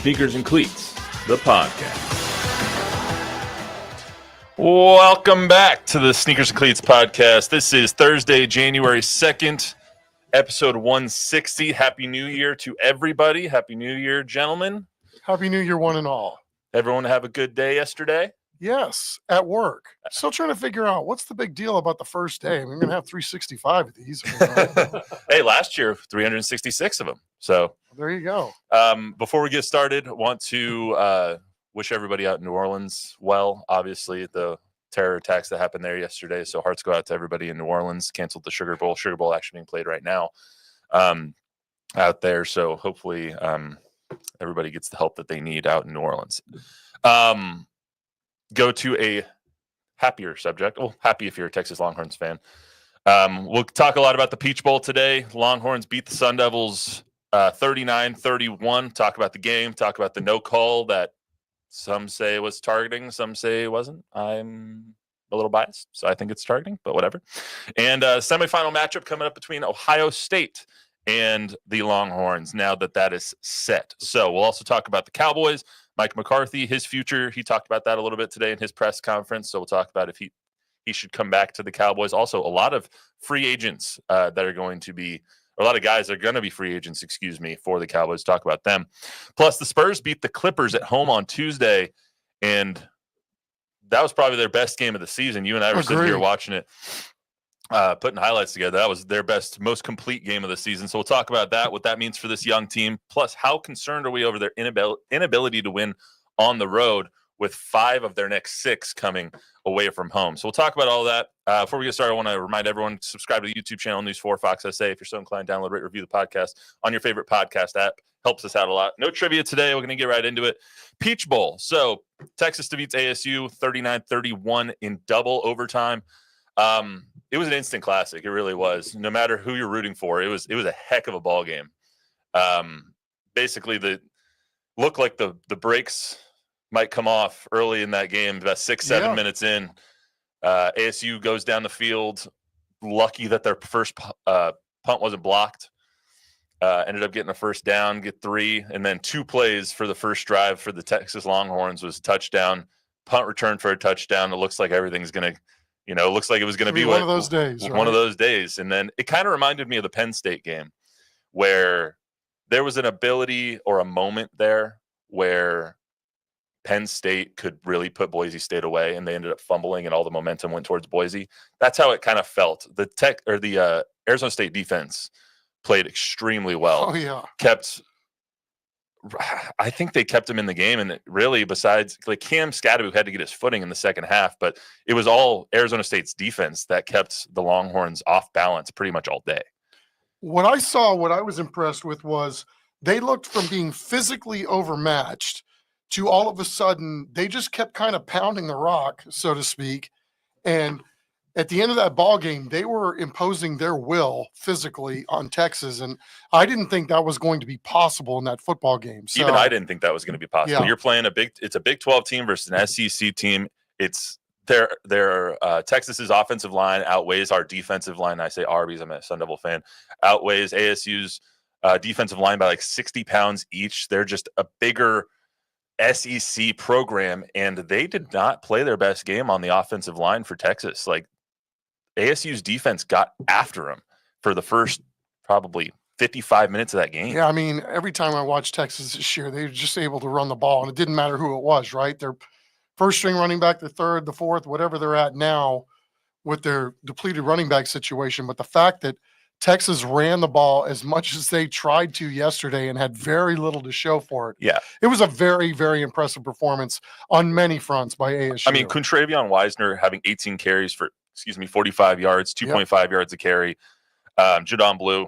Sneakers and Cleats, the podcast. Welcome back to the Sneakers and Cleats podcast. This is Thursday, January 2nd, episode 160. Happy New Year to everybody. Happy New Year, gentlemen. Happy New Year, one and all. Everyone have a good day yesterday? Yes, at work. Still trying to figure out what's the big deal about the first day. We're going to have 365 of these. Hey, last year, 366 of them. So there you go. Before we get started, I want to wish everybody out in New Orleans well. Obviously, the terror attacks that happened there yesterday. So hearts go out to everybody in New Orleans. Canceled the Sugar Bowl. Sugar Bowl actually being played right now out there. So hopefully everybody gets the help that they need out in New Orleans. Go to a happier subject. Well, happy if you're a Texas Longhorns fan. We'll talk a lot about the Peach Bowl today. Longhorns beat the Sun Devils 39-31. Talk about the game. Talk about the no call that some say was targeting. Some say it wasn't. I'm a little biased, so I think it's targeting, but whatever. And semifinal matchup coming up between Ohio State and the Longhorns now that is set. So we'll also talk about the Cowboys. Mike McCarthy, his future, he talked about that a little bit today in his press conference. So we'll talk about if he should come back to the Cowboys. Also, a lot of free agents that are going to be, or a lot of guys that are going to be free agents, for the Cowboys. Talk about them. Plus, the Spurs beat the Clippers at home on Tuesday, and that was probably their best game of the season. You and I were sitting here watching it, putting highlights together. That was their best, most complete game of the season. So we'll talk about that, what that means for this young team. Plus, how concerned are we over their inability to win on the road with 5 of their next 6 coming away from home. So we'll talk about all that. Before we get started, I want to remind everyone, subscribe to the YouTube channel, News 4 Fox SA. If you're so inclined, download, rate, review the podcast on your favorite podcast app. Helps us out a lot. No trivia today. We're going to get right into it. Peach Bowl. So Texas defeats ASU 39-31 in double overtime. It was an instant classic. It really was. No matter who you're rooting for, it was a heck of a ball game. Basically, looked like the brakes might come off early in that game, about 6-7 minutes in. ASU goes down the field, lucky that their first punt wasn't blocked. Ended up getting a first down, get 3, and then 2 plays for the first drive for the Texas Longhorns was a touchdown, punt return for a touchdown. It looks like everything's going to, it looks like it was going to be one of those days. One of those days. And then it kind of reminded me of the Penn State game where there was an ability or a moment there where Penn State could really put Boise State away, and they ended up fumbling, and all the momentum went towards Boise. That's how it kind of felt. The Arizona State defense played extremely well. Oh yeah, I think they kept him in the game, and really, besides like Cam Scadaboo had to get his footing in the second half, but it was all Arizona State's defense that kept the Longhorns off balance pretty much all day. What I was impressed with was they looked from being physically overmatched to all of a sudden they just kept kind of pounding the rock, so to speak. And at the end of that ball game, they were imposing their will physically on Texas. And I didn't think that was going to be possible in that football game. So, even I didn't think that was going to be possible. Yeah. You're playing it's a Big 12 team versus an SEC team. It's their Texas's offensive line outweighs our defensive line. I say our because I'm a Sun Devil fan. Outweighs ASU's defensive line by like 60 pounds each. They're just a bigger SEC program, and they did not play their best game on the offensive line for Texas. Like ASU's defense got after them for the first probably 55 minutes of that game. Yeah, I mean, every time I watched Texas this year, they were just able to run the ball, and it didn't matter who it was, right? Their first string running back, the third, the fourth, whatever they're at now with their depleted running back situation. But the fact that Texas ran the ball as much as they tried to yesterday and had very little to show for it. Yeah. It was a very, very impressive performance on many fronts by ASU. I mean, Quintravion Wisner having 18 carries for, 45 yards, 2.5 yards a carry. Jadon Blue,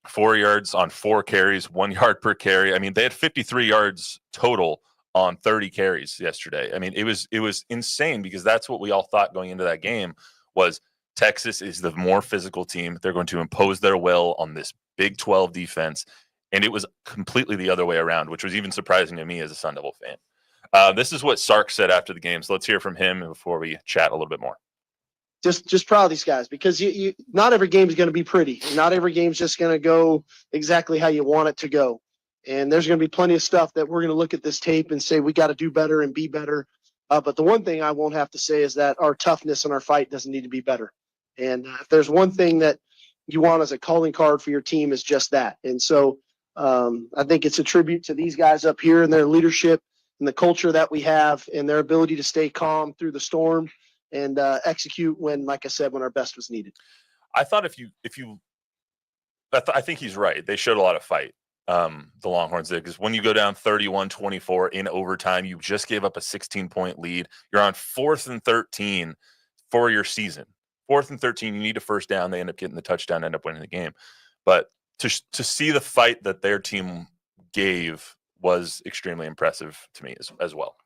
4 yards on 4 carries, 1 yard per carry. I mean, they had 53 yards total on 30 carries yesterday. I mean, it was insane because that's what we all thought going into that game was Texas is the more physical team. They're going to impose their will on this Big 12 defense. And it was completely the other way around, which was even surprising to me as a Sun Devil fan. This is what Sark said after the game. So let's hear from him before we chat a little bit more. Just proud of these guys because you not every game is going to be pretty. Not every game is just going to go exactly how you want it to go. And there's going to be plenty of stuff that we're going to look at this tape and say we got to do better and be better. But the one thing I won't have to say is that our toughness and our fight doesn't need to be better. And if there's one thing that you want as a calling card for your team is just that. And so I think it's a tribute to these guys up here and their leadership and the culture that we have and their ability to stay calm through the storm and execute when, like I said, when our best was needed. I thought I think he's right. They showed a lot of fight. The Longhorns did, because when you go down 31-24 in overtime, you just gave up a 16-point lead. You're on 4th and 13 for your season. 4th and 13, you need a first down. They end up getting the touchdown, end up winning the game. But to see the fight that their team gave was extremely impressive to me as well.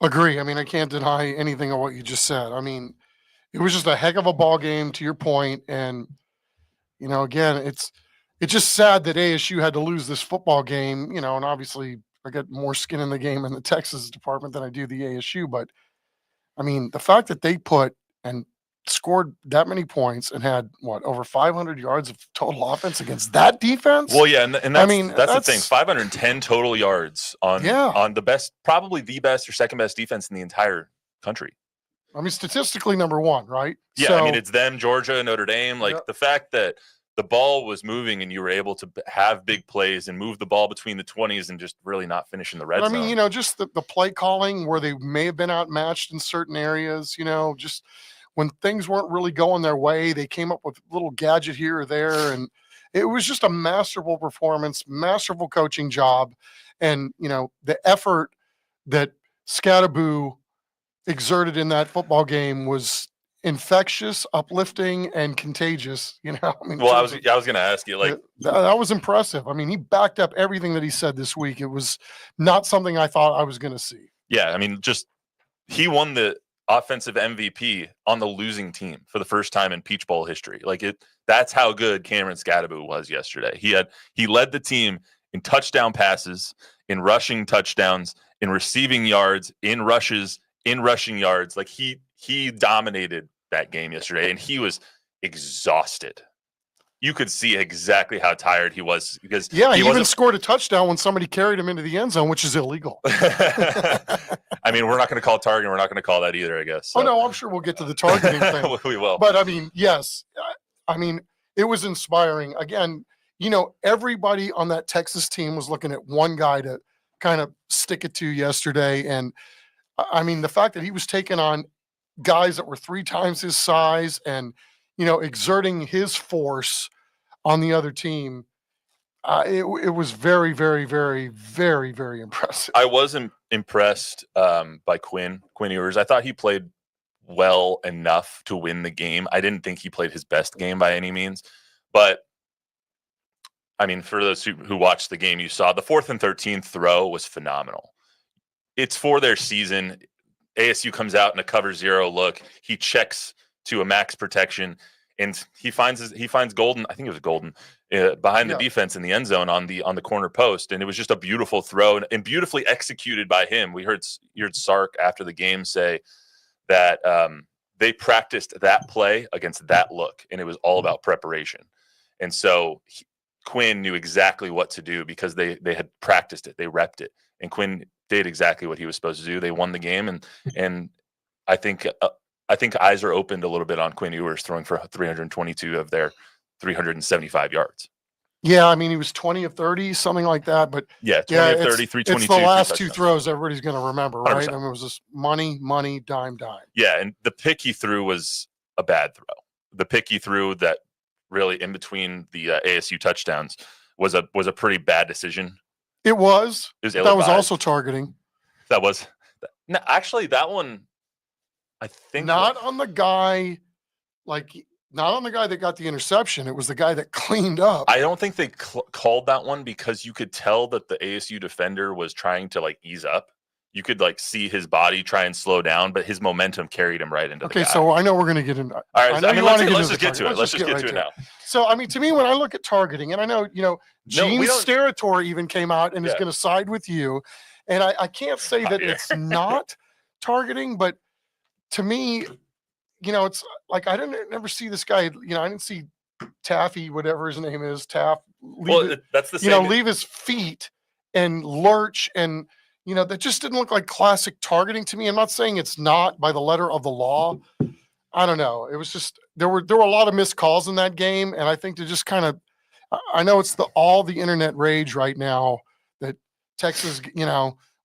Agree. I mean, I can't deny anything of what you just said. I mean, it was just a heck of a ball game, to your point. And, again, it's just sad that ASU had to lose this football game, and obviously I got more skin in the game in the Texas department than I do the ASU. But, I mean, the fact that they put and scored that many points and had over 500 yards of total offense against that defense. Well, yeah, and that's the thing. 510 total yards on the best, probably the best or second best defense in the entire country. I mean, statistically number one, right? Yeah, so, I mean, it's them, Georgia, Notre Dame. Like the fact that the ball was moving and you were able to have big plays and move the ball between the 20s and just really not finish in the red zone. I mean, just the play calling where they may have been outmatched in certain areas, just when things weren't really going their way, they came up with a little gadget here or there. And it was just a masterful performance, masterful coaching job. And, the effort that Scattaboo exerted in that football game was infectious, uplifting, and contagious. I mean, well, I was going to ask you, like, that was impressive. I mean, he backed up everything that he said this week. It was not something I thought I was going to see. Yeah, I mean, he won the offensive MVP on the losing team for the first time in Peach Bowl history. That's how good Cameron Scattaboo was yesterday. He led the team in touchdown passes, in rushing touchdowns, in receiving yards, in rushes, in rushing yards. Like he dominated that game yesterday, and he was exhausted. You could see exactly how tired he was because he even scored a touchdown when somebody carried him into the end zone, which is illegal. I mean, we're not going to call it targeting. We're not going to call that either, I guess. So. Oh, no, I'm sure we'll get to the targeting thing. We will. But, I mean, yes. I mean, it was inspiring. Again, everybody on that Texas team was looking at one guy to kind of stick it to yesterday. And, I mean, the fact that he was taking on guys that were 3 times his size and, exerting his force on the other team, it was very, very, very, very, very impressive. I wasn't impressed by Quinn Ewers. I thought he played well enough to win the game. I didn't think he played his best game by any means. But, I mean, for those who watched the game, you saw the 4th and 13 throw was phenomenal. It's for their season. ASU comes out in a cover 0 look. He checks to a max protection, and he finds Golden. I think it was Golden behind the defense in the end zone on the corner post, and it was just a beautiful throw and beautifully executed by him. We heard Sark after the game say that they practiced that play against that look, and it was all about preparation. And so Quinn knew exactly what to do because they had practiced it, they repped it, and Quinn did exactly what he was supposed to do. They won the game, and I think eyes are opened a little bit on Quinn Ewers throwing for 322 of their 375 yards. Yeah, I mean, he was 20 of 30, something like that. But 20 of 30, 322. It's the last 2 throws everybody's going to remember, right? 100%. I mean, it was just money, dime. Yeah, and the pick he threw was a bad throw. The pick he threw that really in between the ASU touchdowns was a pretty bad decision. It was. That was also targeting. That was. No, actually, that one, I think. Not on the guy that got the interception. It was the guy that cleaned up. I don't think they called that one because you could tell that the ASU defender was trying to ease up. You could see his body try and slow down, but his momentum carried him right into the guy. So I know we're going to get into. All right, let's just get to it. Let's just get to it now. So, I mean, to me, when I look at targeting, and I know, Gene Steratore even came out and is going to side with you, and I can't say that it's not targeting, but to me, it's like I never see this guy. I didn't see Taffy, whatever his name is, that's the same. Leave his feet and lurch, and that just didn't look like classic targeting to me. I'm not saying it's not by the letter of the law. I don't know. It was just there were a lot of missed calls in that game, and I think to just kind of, I know it's all the internet rage right now that Texas,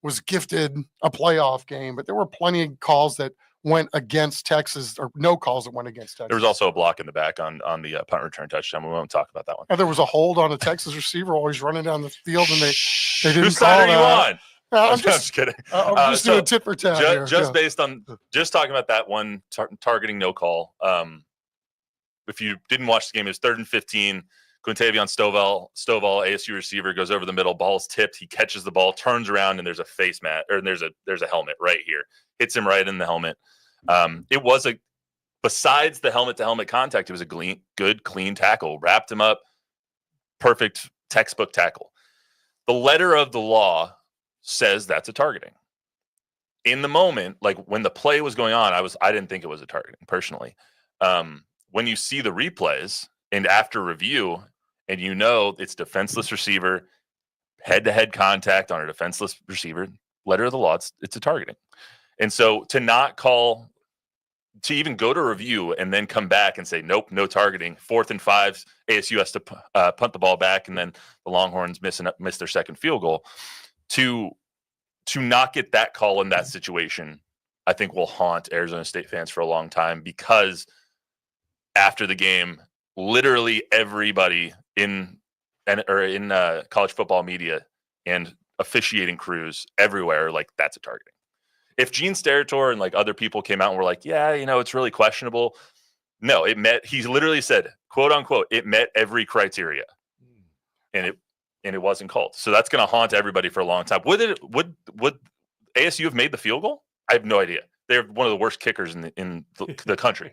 was gifted a playoff game, but there were plenty of calls that went against Texas, or no calls that went against Texas. There was also a block in the back on the punt return touchdown. We won't talk about that one. And there was a hold on a Texas receiver always running down the field, and they didn't Whose call side are you that. on? I'm I'm just kidding. I'm just doing tit for tat here. Just based on just talking about that one targeting no call. If you didn't watch the game, it was 3rd and 15. Quintavion Stovall, ASU receiver, goes over the middle. Ball's tipped. He catches the ball, turns around, and there's a face mat, or there's a helmet right here. Hits him right in the helmet. It was besides the helmet to helmet contact, it was a good, clean tackle. Wrapped him up. Perfect textbook tackle. The letter of the law says that's a targeting. In the moment, like when the play was going on, I didn't think it was a targeting personally. When you see the replays and after review, and it's defenseless receiver, head-to-head contact on a defenseless receiver, letter of the law, it's a targeting. And so to even go to review and then come back and say, nope, no targeting, 4th and 5, ASU has to punt the ball back, and then the Longhorns miss their second field goal. To not get that call in that situation, I think will haunt Arizona State fans for a long time, because after the game, literally everybody in college football media and officiating crews everywhere, like, that's a targeting. If Gene Steratore and like other people came out and were like, yeah, it's really questionable. No, he literally said, quote unquote, it met every criteria, and it wasn't called. So that's going to haunt everybody for a long time. Would ASU have made the field goal? I have no idea. They're one of the worst kickers in the country.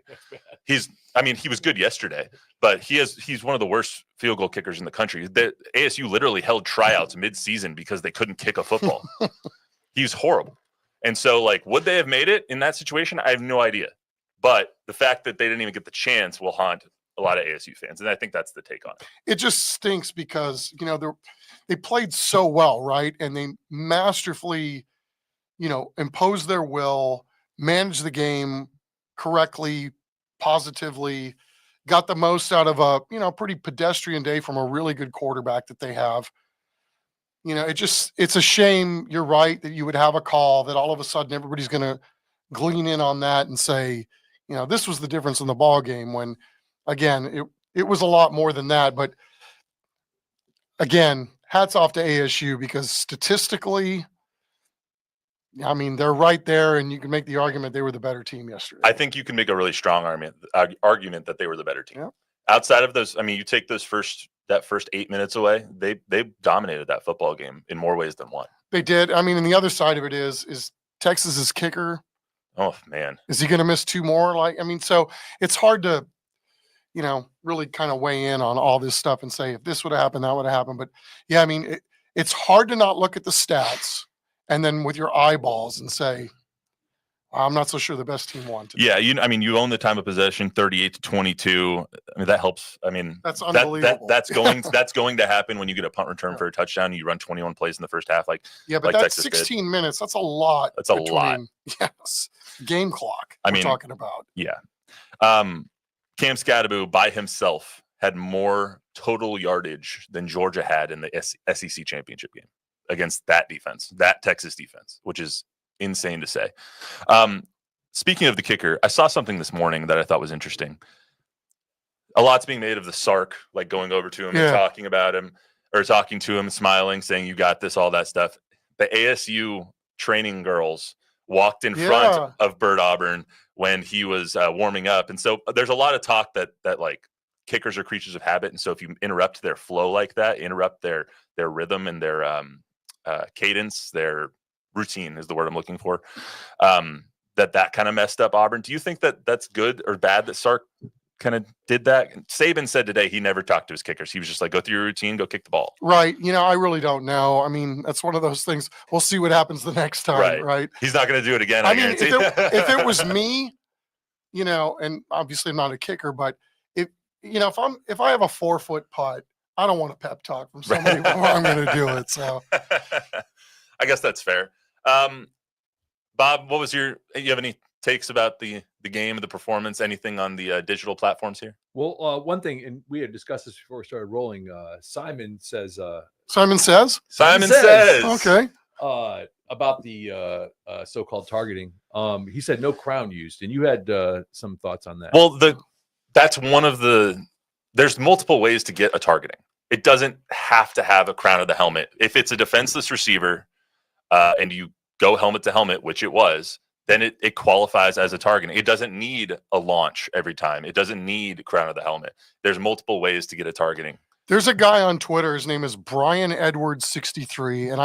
He was good yesterday, but he's one of the worst field goal kickers in the country. The ASU literally held tryouts mid-season because they couldn't kick a football. He's horrible. And so, like, would they have made it in that situation? I have no idea. But the fact that they didn't even get the chance will haunt a lot of ASU fans, and I think that's the take on it. It just stinks because they played so well, right? And they masterfully, imposed their will, managed the game correctly, positively, got the most out of a pretty pedestrian day from a really good quarterback that they have. It's a shame, you're right, that you would have a call that all of a sudden everybody's going to glean in on that and say, this was the difference in the ball game, when, again, it was a lot more than that. But again, hats off to ASU, because statistically, they're right there, and you can make the argument they were the better team yesterday. I think you can make a really strong argument that they were the better team. Yeah. Outside of those, you take that first 8 minutes away, they dominated that football game in more ways than one. They did. And the other side of it is Texas's kicker. Oh man, is he going to miss 2 more? So it's hard to, really kind of weigh in on all this stuff and say if this would have happened, that would have happened. But yeah, it's hard to not look at the stats and then with your eyeballs and say, I'm not so sure the best team won today. Yeah, you own the time of possession, 38-22. That helps. That's unbelievable. That's going to happen when you get a punt return for a touchdown. You run 21 plays in the first half, but that's Texas 16 minutes. That's a lot. That's a lot. Yes, game clock. We're talking about. Yeah. Cam Scadaboo by himself had more total yardage than Georgia had in the SEC championship game against that defense, that Texas defense, which is insane to say. Speaking of the kicker, I saw something this morning that I thought was interesting. A lot's being made of the Sark, like going over to him and talking about him, or talking to him, smiling, saying, you got this, all that stuff. The ASU training girls walked in front of Bert Auburn when he was warming up. And so there's a lot of talk that like kickers are creatures of habit. And so if you interrupt their flow like that, interrupt their rhythm and their cadence, their routine is the word I'm looking for, that kind of messed up Auburn. Do you think that that's good or bad that Sark kind of did that? Saban said today he never talked to his kickers. He was just like, go through your routine, go kick the ball. Right. I really don't know. that's one of those things. We'll see what happens the next time. Right. He's not going to do it again. If it was me, and obviously I'm not a kicker, but if I have a 4-foot putt I don't want a pep talk from somebody before I'm going to do it. So I guess that's fair. Bob, what was you have any takes about the game, the performance, anything on the digital platforms here? Well, one thing, and we had discussed this before we started rolling. Simon says. Simon says. Okay. About the so-called targeting. He said no crown used, and you had some thoughts on that. Well, that's one of the. There's multiple ways to get a targeting. It doesn't have to have a crown of the helmet. If it's a defenseless receiver, and you go helmet to helmet, which it was, then it qualifies as a targeting. It doesn't need a launch every time. It doesn't need crown of the helmet. There's multiple ways to get a targeting. There's a guy on Twitter. His name is Brian Edwards 63, and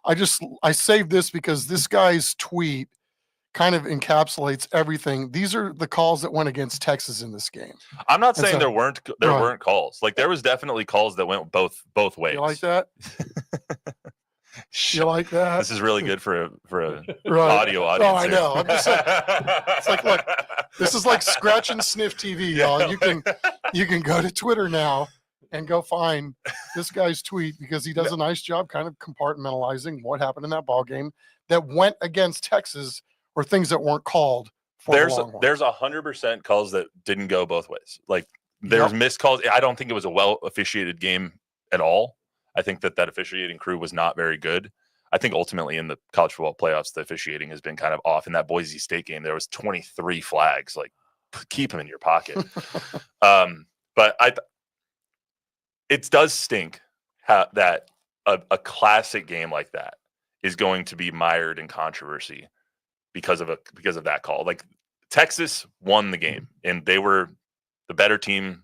I saved this because this guy's tweet kind of encapsulates everything. These are the calls that went against Texas in this game. I'm not saying there weren't calls. Like there was definitely calls that went both ways. You like that? You like that? This is really good for a right. audio audience. Oh, I know. I'm just saying. It's like, look, this is like scratch and sniff TV, y'all. You can go to Twitter now and go find this guy's tweet because he does a nice job kind of compartmentalizing what happened in that ball game that went against Texas or things that weren't called. There's 100% calls that didn't go both ways. Like there's missed calls. I don't think it was a well officiated game at all. I think that officiating crew was not very good. I think ultimately in the college football playoffs, the officiating has been kind of off. In that Boise State game, there was 23 flags. Like, keep them in your pocket. But it does stink that a classic game like that is going to be mired in controversy because of that call. Like Texas won the game, and they were the better team.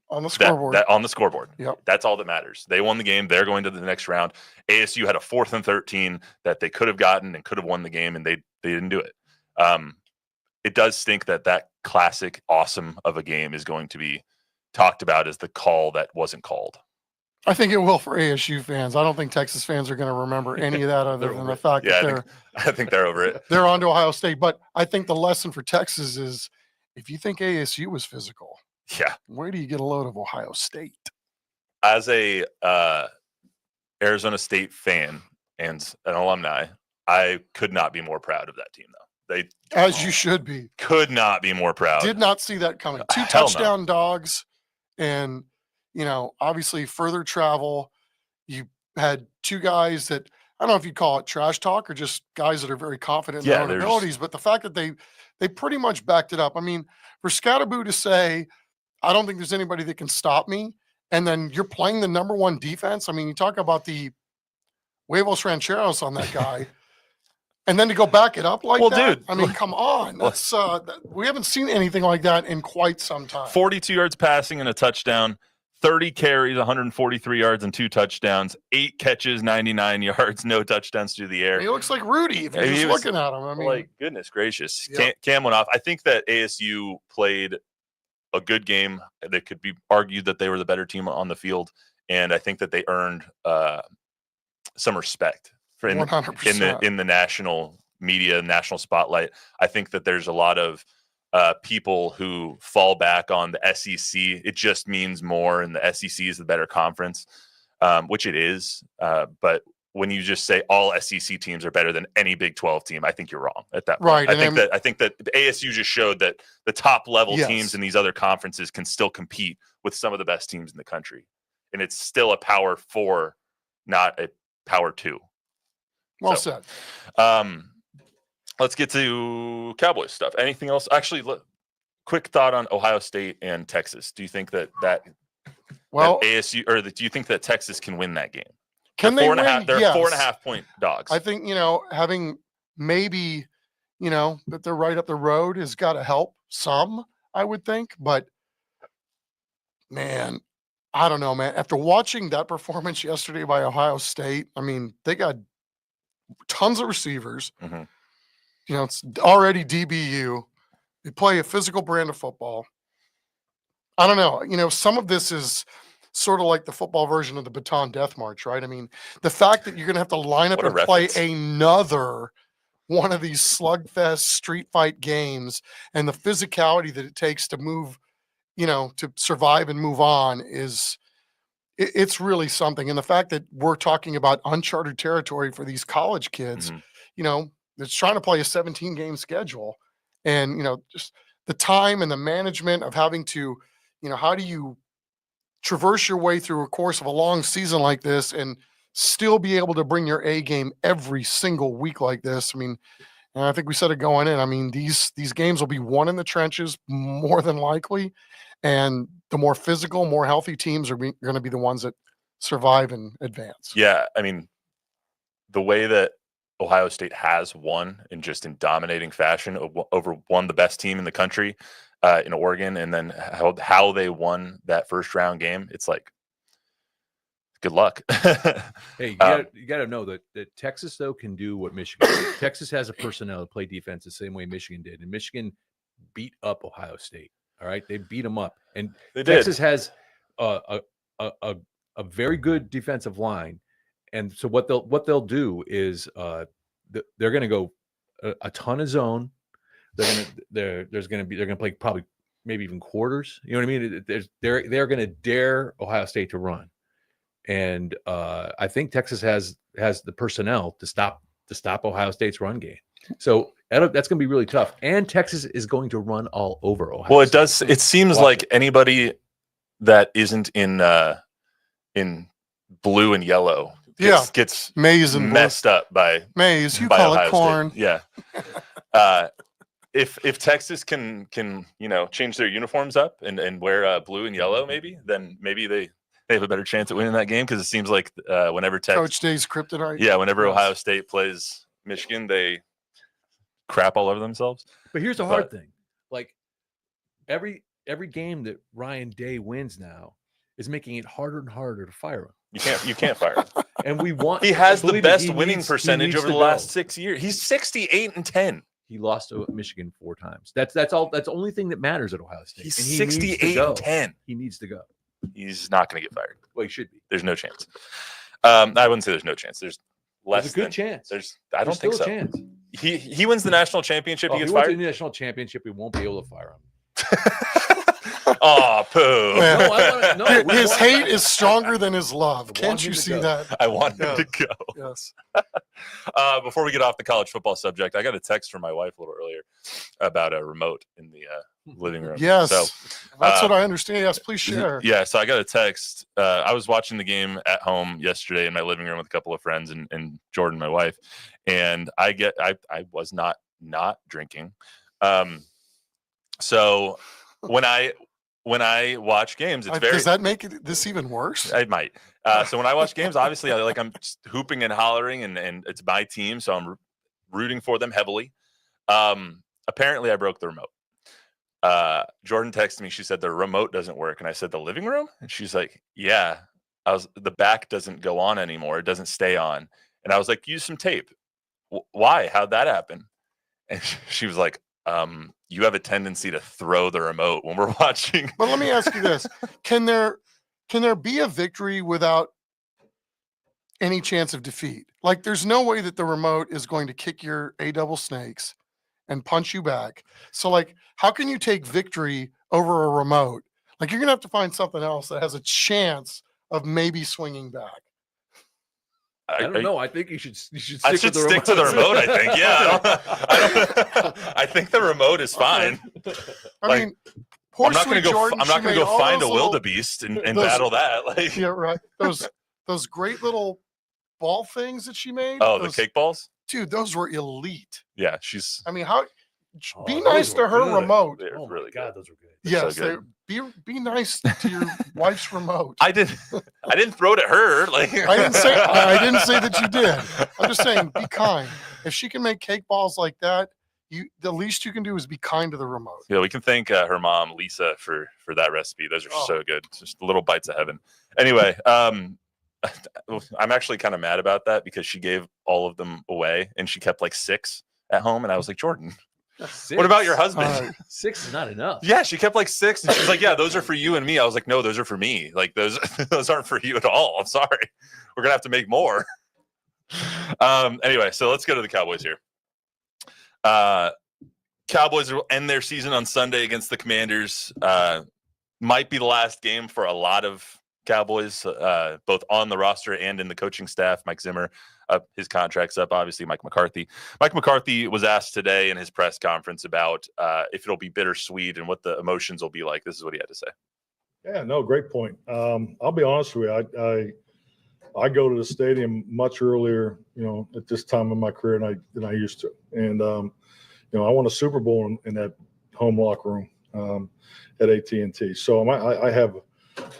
On the scoreboard. On the scoreboard. Yep. That's all that matters. They won the game. They're going to the next round. ASU had a 4th and 13 that they could have gotten and could have won the game, and they didn't do it. It does stink that classic awesome of a game is going to be talked about as the call that wasn't called. I think it will for ASU fans. I don't think Texas fans are going to remember any of that other than the fact that I think they're over it. They're on to Ohio State. But I think the lesson for Texas is if you think ASU was physical, where do you get a load of Ohio State? As a Arizona State fan and an alumni, I could not be more proud of that team, though. As you should be. Could not be more proud. Did not see that coming. 2 touchdown dogs, and obviously further travel. You had 2 guys that I don't know if you call it trash talk or just guys that are very confident in their own abilities, but the fact that they pretty much backed it up. I mean, for Scatterboo to say, I don't think there's anybody that can stop me. And then you're playing the number 1 defense. I mean, you talk about the huevos rancheros on that guy. And then to go back it up like that. Dude, I mean, come on. That's we haven't seen anything like that in quite some time. 42 yards passing and a touchdown, 30 carries, 143 yards and 2 touchdowns, 8 catches, 99 yards, no touchdowns through the air. He looks like Rudy if you're just looking at him. I mean, like, goodness gracious. Cam went off. I think that ASU played a good game. That could be argued that they were the better team on the field, and I think that they earned some respect in the national media, national spotlight. I think that there's a lot of people who fall back on the SEC. It just means more, and the SEC is the better conference, which it is. But when you just say all SEC teams are better than any Big 12 team, I think you're wrong at that point. Right. I think that ASU just showed that the top level teams in these other conferences can still compete with some of the best teams in the country. And it's still a power 4, not a power 2. Well said. Let's get to Cowboys stuff. Anything else? Actually, quick thought on Ohio State and Texas. Do you think that ASU, or do you think that Texas can win that game? Can they win? They're 4.5 point dogs. I think, having maybe, that they're right up the road has got to help some, I would think. But, man, I don't know, man. After watching that performance yesterday by Ohio State, I mean, they got tons of receivers. Mm-hmm. It's already DBU. They play a physical brand of football. I don't know. Some of this is sort of like the football version of the Baton Death March, right? I mean, the fact that you're going to have to line up and play another one of these slugfest street fight games and the physicality that it takes to move, to survive and move on is it's really something. And the fact that we're talking about uncharted territory for these college kids, Mhm. you know, that's trying to play a 17-game schedule, and just the time and the management of having to, how do you traverse your way through a course of a long season like this and still be able to bring your A game every single week like this? I mean, and I think we said it going in. I mean, these games will be won in the trenches more than likely, and the more physical, more healthy teams are going to be the ones that survive and advance. Yeah, I mean, the way that Ohio State has won in dominating fashion over the best team in the country in Oregon, and then how they won that first round game, it's like, good luck. Hey, you got to know that Texas, though, can do what Michigan did. Texas has a personnel to play defense the same way Michigan did, and Michigan beat up Ohio State. All right, they beat them up, and Texas has a very good defensive line, and so what they'll do is they're going to go a ton of zone. They're going to play probably maybe even quarters. You know what I mean? They're going to dare Ohio State to run. And I think Texas has the personnel to stop Ohio State's run game. So that's going to be really tough. And Texas is going to run all over Ohio. Well, it State. does. It seems like anybody that isn't in blue and yellow gets maize and messed up by maize. You by call Ohio it corn. State. Yeah. If Texas can change their uniforms up and wear blue and yellow, then maybe they have a better chance at winning that game, because it seems like whenever Coach Day's kryptonite. Yeah, whenever Ohio State plays Michigan, they crap all over themselves. But here's the hard thing: like every game that Ryan Day wins now is making it harder and harder to fire him. You can't fire him. And he has the best winning percentage over the last 6 years. He's 68-10. He lost to Michigan 4 times. That's all. That's the only thing that matters at Ohio State. He's 68-10. He needs to go. He's not going to get fired. Well, he should be. There's no chance. I wouldn't say there's no chance. There's less. There's a good chance. I don't think so. Chance. He wins the national championship. He gets fired. Wins the national championship. We won't be able to fire him. Oh, poo. His hate is stronger than his love. Can't you see that? I want him to go. Yes. Before we get off the college football subject, I got a text from my wife a little earlier about a remote in the living room. Yes. So, that's what I understand. Yes, please share. Yeah. So I got a text. I was watching the game at home yesterday in my living room with a couple of friends and Jordan, my wife. And I was not drinking. So when I watch games, does that make this even worse? It might. So when I watch games, obviously I'm just hooping and hollering, and it's my team, so I'm rooting for them heavily. Apparently I broke the remote. Jordan texted me. She said the remote doesn't work, and I said the living room, and she's like, yeah. The back doesn't go on anymore. It doesn't stay on. And I was like, use some tape. Why? How'd that happen? And she was like, you have a tendency to throw the remote when we're watching. But let me ask you this. Can there be a victory without any chance of defeat? Like, there's no way that the remote is going to kick your double snakes and punch you back. So, like, how can you take victory over a remote? Like, you're going to have to find something else that has a chance of maybe swinging back. I don't know. I think you should stick to the remote. I think. Yeah. I think the remote is fine. I mean, poor I'm not going to go. Jordan, I'm not going to go find a wildebeest and battle that. Like, yeah, right. Those great little ball things that she made. Oh, the cake balls. Dude, those were elite. Yeah, she's. I mean, be nice to her good. remote. They're really God, good. those were good. Yes, so good. Be nice to your wife's remote. I didn't throw it at her. Like I didn't say that you did. I'm just saying, be kind. If she can make cake balls like that, the least you can do is be kind to the remote. Yeah, we can thank her mom, Lisa, for that recipe. Those are so good. Just little bites of heaven. Anyway, I'm actually kind of mad about that because she gave all of them away and she kept like 6 at home, and I was like, Jordan. 6? What about your husband? 6 is not enough. Yeah, she kept like 6, and she's like, "Yeah, those are for you and me." I was like, "No, those are for me. Like those aren't for you at all. I'm sorry. We're gonna have to make more." Anyway, so let's go to the Cowboys here. Cowboys will end their season on Sunday against the Commanders. Might be the last game for a lot of Cowboys, both on the roster and in the coaching staff. Mike Zimmer, his contract's up, obviously. Mike McCarthy. Mike McCarthy was asked today in his press conference about if it'll be bittersweet and what the emotions will be like. This is what he had to say. Yeah, no, great point. I'll be honest with you. I go to the stadium much earlier, at this time of my career than I used to. And, I won a Super Bowl in that home locker room at AT&T. So I have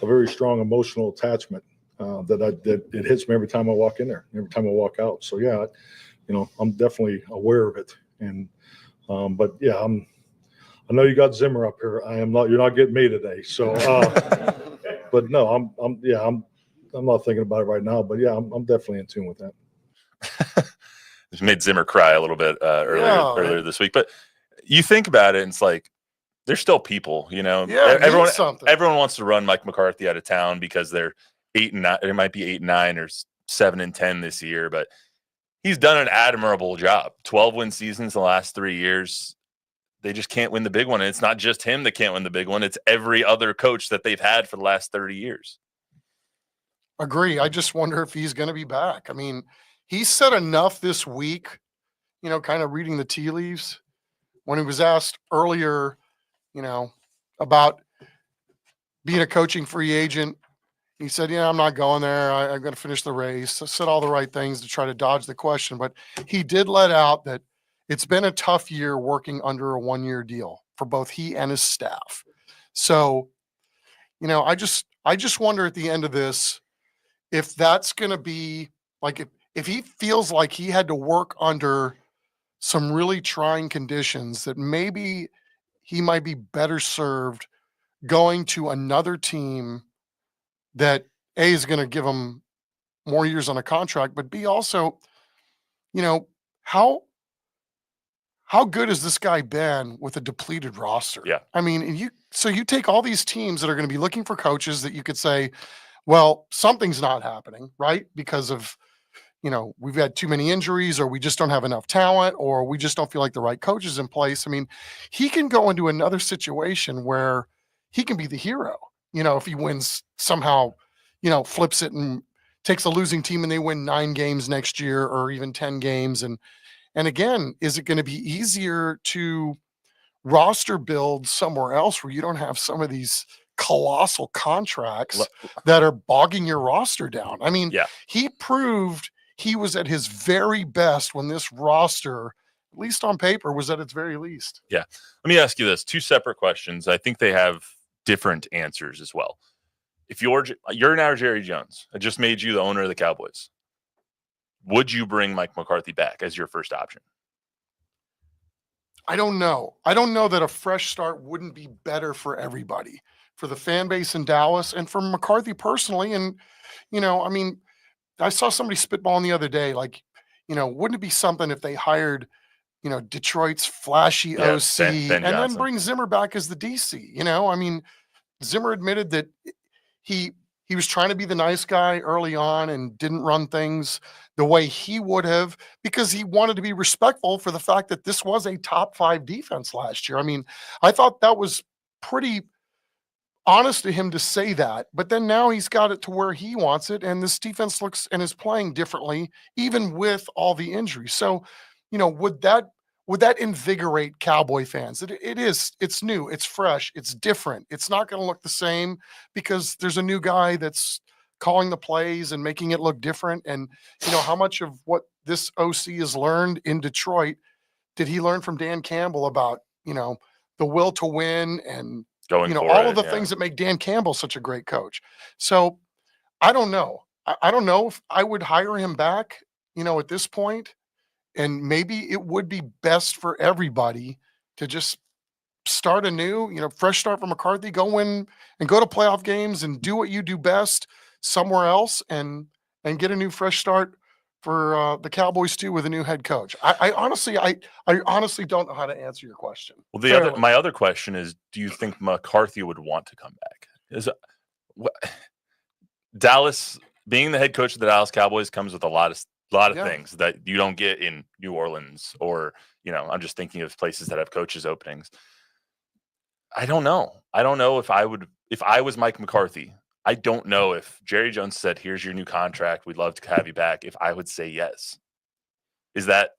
a very strong emotional attachment that it hits me every time I walk in there, every time I walk out. So yeah, I'm definitely aware of it. And but yeah, I know you got Zimmer up here. I am not. You're not getting me today. So, but no, I'm not thinking about it right now. But yeah, I'm definitely in tune with that. Just made Zimmer cry a little bit earlier this week. But you think about it, and it's like, they're still people, Yeah, everyone wants to run Mike McCarthy out of town because they're 8-9. It might be 8-9 or 7-10 this year, but he's done an admirable job. 12-win seasons the last 3 years. They just can't win the big one. And it's not just him that can't win the big one. It's every other coach that they've had for the last 30 years. Agree. I just wonder if he's going to be back. I mean, he said enough this week, kind of reading the tea leaves when he was asked earlier, about being a coaching free agent. He said, I'm not going there. I'm going to finish the race. I said all the right things to try to dodge the question, but he did let out that it's been a tough year working under a 1-year deal for both he and his staff. So, I just wonder at the end of this, if that's going to be like, if he feels like he had to work under some really trying conditions, that maybe he might be better served going to another team that A, is going to give him more years on a contract, but B, also, how good has this guy been with a depleted roster? Yeah. I mean, you take all these teams that are going to be looking for coaches that you could say, well, something's not happening, right? Because of, we've had too many injuries, or we just don't have enough talent, or we just don't feel like the right coach is in place. I mean, he can go into another situation where he can be the hero, if he wins somehow, flips it and takes a losing team and they win 9 games next year, or even 10 games. And again, is it going to be easier to roster build somewhere else where you don't have some of these colossal contracts that are bogging your roster down? I mean, he proved he was at his very best when this roster, at least on paper, was at its very least. Yeah. Let me ask you this. 2 separate questions. I think they have different answers as well. If you're now Jerry Jones, I just made you the owner of the Cowboys, would you bring Mike McCarthy back as your first option? I don't know. I don't know that a fresh start wouldn't be better for everybody, for the fan base in Dallas and for McCarthy personally. And, I mean, I saw somebody spitballing the other day, like, wouldn't it be something if they hired, Detroit's flashy OC Ben and Johnson, then bring Zimmer back as the DC? I mean, Zimmer admitted that he was trying to be the nice guy early on and didn't run things the way he would have, because he wanted to be respectful for the fact that this was a top 5 defense last year. I mean, I thought that was pretty honest to him to say that, but then now he's got it to where he wants it, and this defense looks and is playing differently, even with all the injuries. So, would that invigorate Cowboy fans? It's new, it's fresh, it's different. It's not going to look the same because there's a new guy that's calling the plays and making it look different. And, how much of what this OC has learned in Detroit did he learn from Dan Campbell about, the will to win and all of the things that make Dan Campbell such a great coach? So I don't know. I don't know if I would hire him back, at this point. And maybe it would be best for everybody to just start anew, fresh start for McCarthy, go in and go to playoff games and do what you do best somewhere else, and get a new fresh start for the Cowboys too, with a new head coach. I honestly don't know how to answer your question. Well, my other question is, do you think McCarthy would want to come back? Dallas, being the head coach of the Dallas Cowboys, comes with a lot of things that you don't get in New Orleans, or, I'm just thinking of places that have coaches openings. I don't know if I was Mike McCarthy, I don't know if Jerry Jones said, "Here's your new contract. We'd love to have you back," if I would say yes. Is that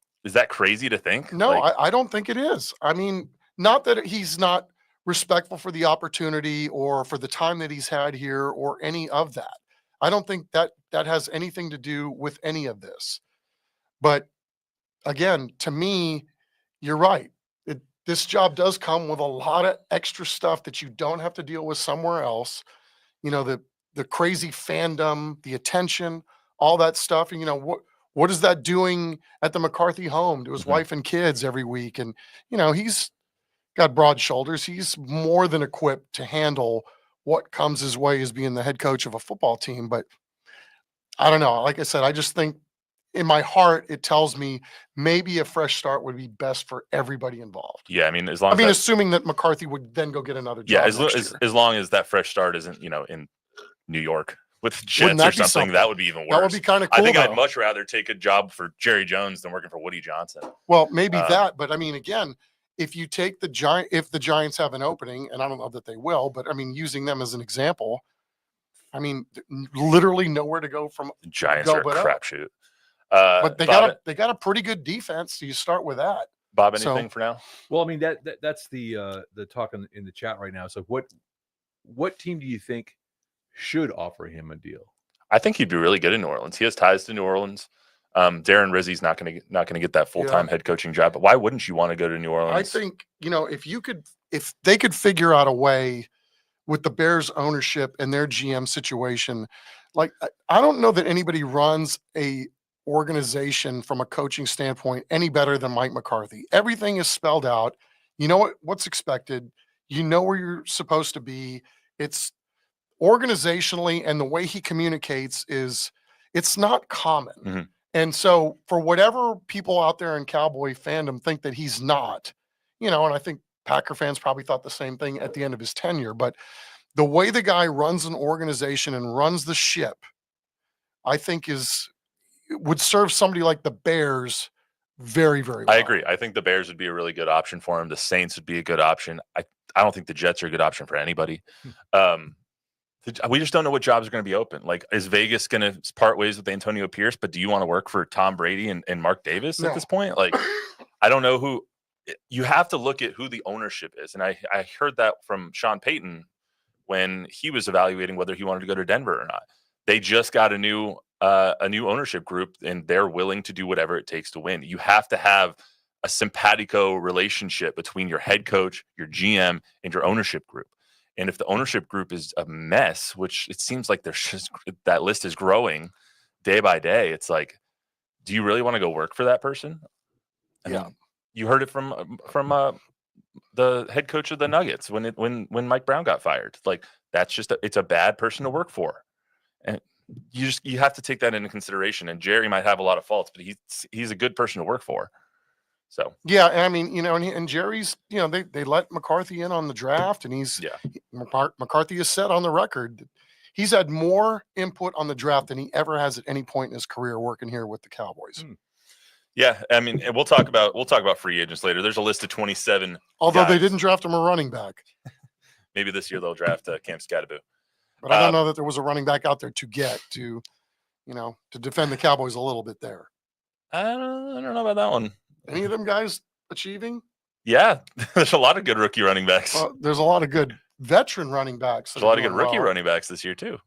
crazy to think? No, Like, I don't think it is. I mean, not that he's not respectful for the opportunity or for the time that he's had here or any of that. I don't think that has anything to do with any of this. But again, to me, you're right. This job does come with a lot of extra stuff that you don't have to deal with somewhere else. You know, the crazy fandom, the attention, all that stuff. And what is that doing at the McCarthy home to his Mhm. wife and kids every week? And he's got broad shoulders. He's more than equipped to handle what comes his way as being the head coach of a football team. But I don't know. Like I said, I just think in my heart, it tells me maybe a fresh start would be best for everybody involved. yeah, I mean, as long I as mean, that, assuming that McCarthy would then go get another yeah, job as, next as year. long as that fresh start isn't, in New York with Wouldn't Jets that or be something, something? that would be even worse. That would be kind of cool. I think I'd though. much rather take a job for Jerry Jones than working for Woody Johnson. Well, maybe Um, that, but I mean, again, if you take if the Giants have an opening, and I don't know that they will, but I mean, using them as an example, I mean, literally nowhere to go from. The Giants Go are a but up. crapshoot. But they Bob, got a pretty good defense. So you start with that. Bob, So- anything for now? Well, I mean that's the talk in the chat right now. So what team do you think should offer him a deal? I think he'd be really good in New Orleans. He has ties to New Orleans. Darren Rizzi's not going to get that full-time head coaching job, but why wouldn't you want to go to New Orleans? I think, if they could figure out a way with the Bears ownership and their GM situation, like I don't know that anybody runs a organization from a coaching standpoint any better than Mike McCarthy. Everything is spelled out. You know what's expected. You know where you're supposed to be. It's organizationally, and the way he communicates it's not common. Mhm. And so for whatever people out there in Cowboy fandom think that he's not, and I think Packer fans probably thought the same thing at the end of his tenure, but the way the guy runs an organization and runs the ship, I think would serve somebody like the Bears very, very well. I agree. I think the Bears would be a really good option for him. The Saints would be a good option. I don't think the Jets are a good option for anybody. We just don't know what jobs are going to be open. Like, is Vegas going to part ways with Antonio Pierce? But do you want to work for Tom Brady and Mark Davis at No. this point? Like, I don't know who. You have to look at who the ownership is. And I heard that from Sean Payton when he was evaluating whether he wanted to go to Denver or not. They just got a new ownership group, and they're willing to do whatever it takes to win. You have to have a simpatico relationship between your head coach, your GM, and your ownership group. And if the ownership group is a mess, which it seems like that list is growing day by day, it's like, do you really want to go work for that person? I mean, you heard it from the head coach of the Nuggets when Mike Brown got fired. Like, that's just it's a bad person to work for, and you have to take that into consideration. And Jerry might have a lot of faults, but he's a good person to work for. So yeah, and I mean, and Jerry's, they let McCarthy in on the draft, and McCarthy has said on the record that he's had more input on the draft than he ever has at any point in his career working here with the Cowboys. Yeah, I mean, and we'll talk about free agents later. There's a list of 27. Although guys. they didn't draft him a running back. Maybe this year they'll draft Cam Scatterbo. But I don't know that there was a running back out there to get to defend the Cowboys a little bit there. I don't know about that one. Any of them guys achieving? Yeah, there's a lot of good rookie running backs. Well, there's a lot of good veteran running backs. There's a lot of good rookie running backs this year too.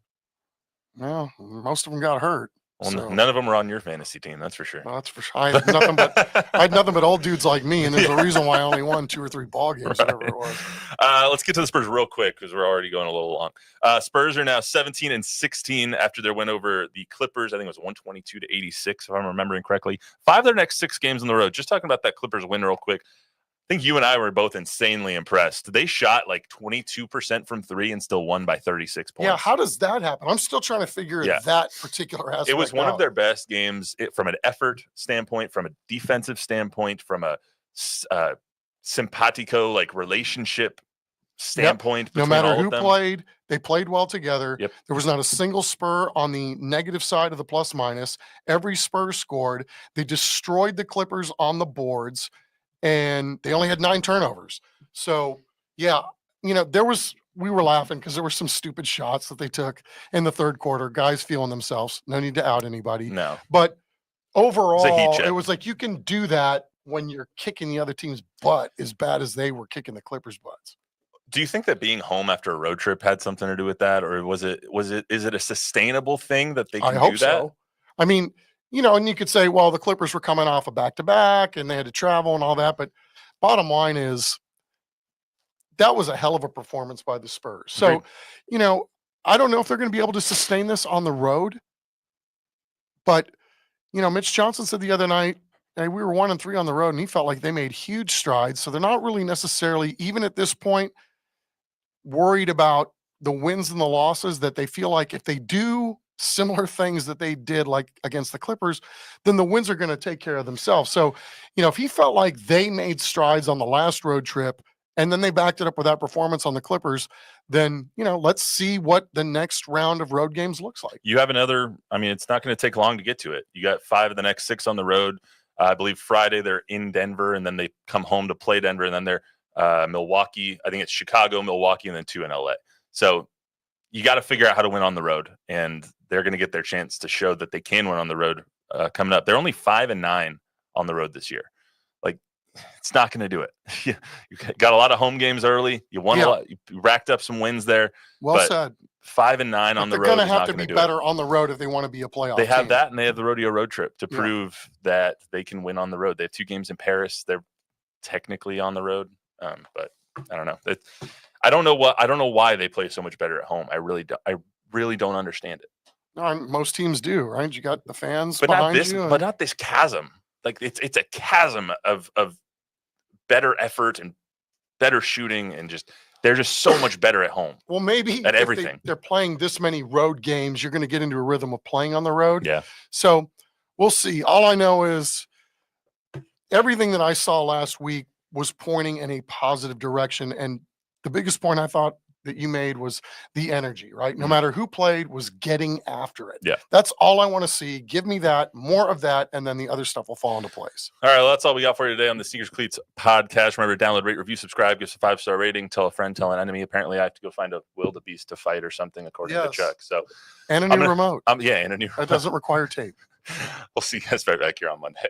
Well, most of them got hurt. Well, so. None of them were on your fantasy team, that's for sure. Well, that's for sure. I had nothing but old dudes like me, and there's a reason why I only won 2 or 3 ball games, whatever it was. Let's get to the Spurs real quick because we're already going a little long. Spurs are now 17-16 after their win over the Clippers. I think it was 122-86, if I'm remembering correctly. 5 of their next 6 games on the road. Just talking about that Clippers win real quick. I think you and I were both insanely impressed. They shot like 22% from 3 and still won by 36 points. Yeah, how does that happen? I'm still trying to figure that particular aspect out. It was one of their best games from an effort standpoint, from a defensive standpoint, from a simpatico relationship standpoint. No matter who played, they played well together. Yep. There was not a single Spur on the negative side of the plus minus. Every Spur scored. They destroyed the Clippers on the boards, and they only had 9 turnovers. So, yeah, we were laughing because there were some stupid shots that they took in the third quarter. Guys feeling themselves. No need to out anybody. No. But overall, check. it was like you can do that when you're kicking the other team's butt as bad as they were kicking the Clippers' butts. Do you think that being home after a road trip had something to do with that, or is it a sustainable thing that they can I hope do that? so. I mean, and you could say, well, the Clippers were coming off a back-to-back and they had to travel and all that, but bottom line is that was a hell of a performance by the Spurs. So, Agreed. I don't know if they're going to be able to sustain this on the road, but Mitch Johnson said the other night, hey, we were 1-3 on the road, and he felt like they made huge strides. So they're not really necessarily, even at this point, worried about the wins and the losses, that they feel like if they do similar things that they did like against the Clippers, then the wins are going to take care of themselves. So, if he felt like they made strides on the last road trip and then they backed it up with that performance on the Clippers, then, let's see what the next round of road games looks like. You have another, it's not going to take long to get to it. You got 5 of the next 6 on the road. I believe Friday they're in Denver, and then they come home to play Denver, and then they're Milwaukee. I think it's Chicago, Milwaukee, and then 2 in LA. So you got to figure out how to win on the road, and they're going to get their chance to show that they can win on the road coming up. They're only 5-9 on the road this year. Like, it's not going to do it. You got a lot of home games early. You won a lot. You racked up some wins there. Well said. 5-9 on the road. They're going to have to be better on the road if they want to be a playoff They have team. that, and they have the rodeo road trip to prove that they can win on the road. They have 2 games in Paris. They're technically on the road, but I don't know. I don't know why they play so much better at home. I really don't understand it. No, most teams do, right? You got the fans But behind not this. you. But not this chasm. Like it's a chasm of better effort and better shooting, and they're just so much better at home. Well, maybe at everything. They're playing this many road games, you're going to get into a rhythm of playing on the road. Yeah. So we'll see. All I know is everything that I saw last week was pointing in a positive direction. And the biggest point I thought that you made was the energy, right? No matter who played, was getting after it. Yeah. That's all I want to see. Give me that, more of that, and then the other stuff will fall into place. All right, well, that's all we got for you today on the Sneakers Cleats podcast. Remember to download, rate, review, subscribe, give us a 5-star rating, tell a friend, tell an enemy. Apparently, I have to go find a wildebeest to fight or something, according to Chuck. So, and a new remote. And a new That doesn't require tape. We'll see you guys right back here on Monday.